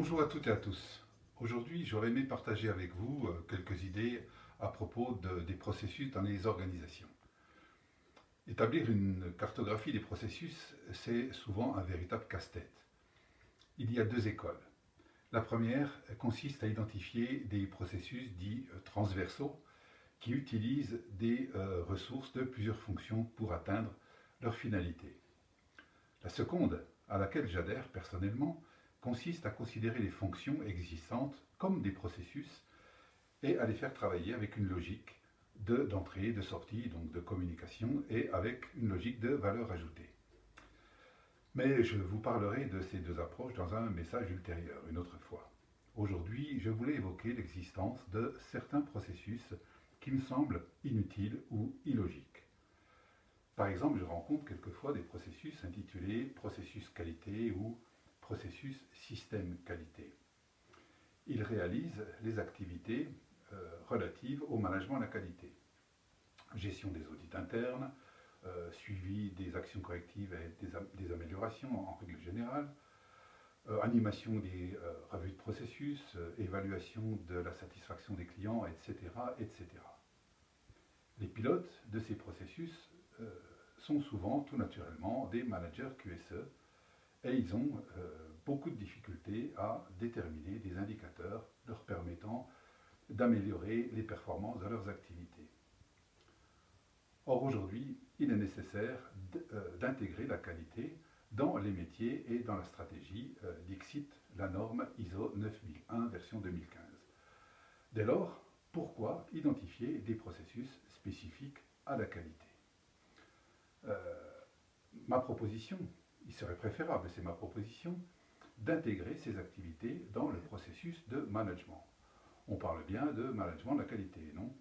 Bonjour à toutes et à tous. Aujourd'hui, j'aurais aimé partager avec vous quelques idées à propos des processus dans les organisations. Établir une cartographie des processus, c'est souvent un véritable casse-tête. Il y a deux écoles. La première consiste à identifier des processus dits transversaux qui utilisent des ressources de plusieurs fonctions pour atteindre leur finalité. La seconde, à laquelle j'adhère personnellement, consiste à considérer les fonctions existantes comme des processus et à les faire travailler avec une logique d'entrée, de sortie, donc de communication, et avec une logique de valeur ajoutée. Mais je vous parlerai de ces deux approches dans un message ultérieur, une autre fois. Aujourd'hui, je voulais évoquer l'existence de certains processus qui me semblent inutiles ou illogiques. Par exemple, je rencontre quelquefois des processus intitulés processus qualité ou processus système qualité. Ils réalisent les activités relatives au management de la qualité. Gestion des audits internes, suivi des actions correctives et des améliorations en règle générale, animation des revues de processus, évaluation de la satisfaction des clients, etc., etc. Les pilotes de ces processus sont souvent tout naturellement des managers QSE et ils ont beaucoup de difficultés à déterminer des indicateurs leur permettant d'améliorer les performances de leurs activités. Or aujourd'hui, il est nécessaire d'intégrer la qualité dans les métiers et dans la stratégie d'ICSIT, la norme ISO 9001 version 2015. Dès lors, pourquoi identifier des processus spécifiques à la qualité? Ma proposition, il serait préférable, c'est ma proposition, d'intégrer ces activités dans le processus de management. On parle bien de management de la qualité, non?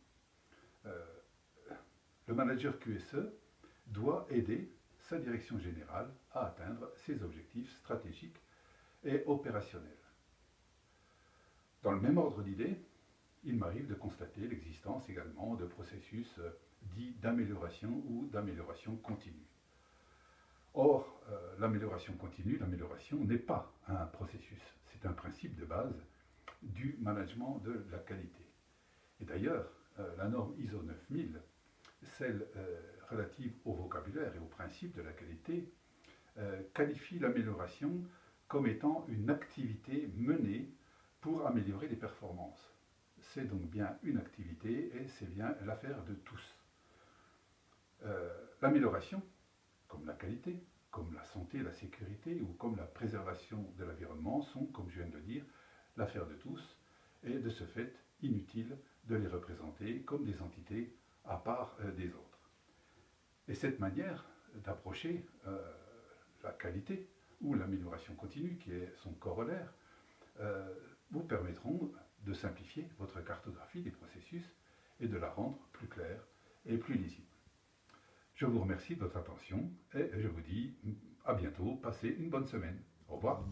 Le manager QSE doit aider sa direction générale à atteindre ses objectifs stratégiques et opérationnels. Dans le même ordre d'idées, il m'arrive de constater l'existence également de processus dits d'amélioration ou d'amélioration continue. Or, l'amélioration continue, l'amélioration n'est pas un processus, c'est un principe de base du management de la qualité. Et d'ailleurs, la norme ISO 9000, celle relative au vocabulaire et aux principes de la qualité, qualifie l'amélioration comme étant une activité menée pour améliorer les performances. C'est donc bien une activité et c'est bien l'affaire de tous. L'amélioration, comme la qualité, comme la santé, la sécurité ou comme la préservation de l'environnement sont, comme je viens de le dire, l'affaire de tous et de ce fait inutile de les représenter comme des entités à part des autres. Et cette manière d'approcher la qualité ou l'amélioration continue, qui est son corollaire, vous permettront de simplifier votre cartographie des processus et de la rendre plus claire et plus lisible. Je vous remercie de votre attention et je vous dis à bientôt, passez une bonne semaine. Au revoir.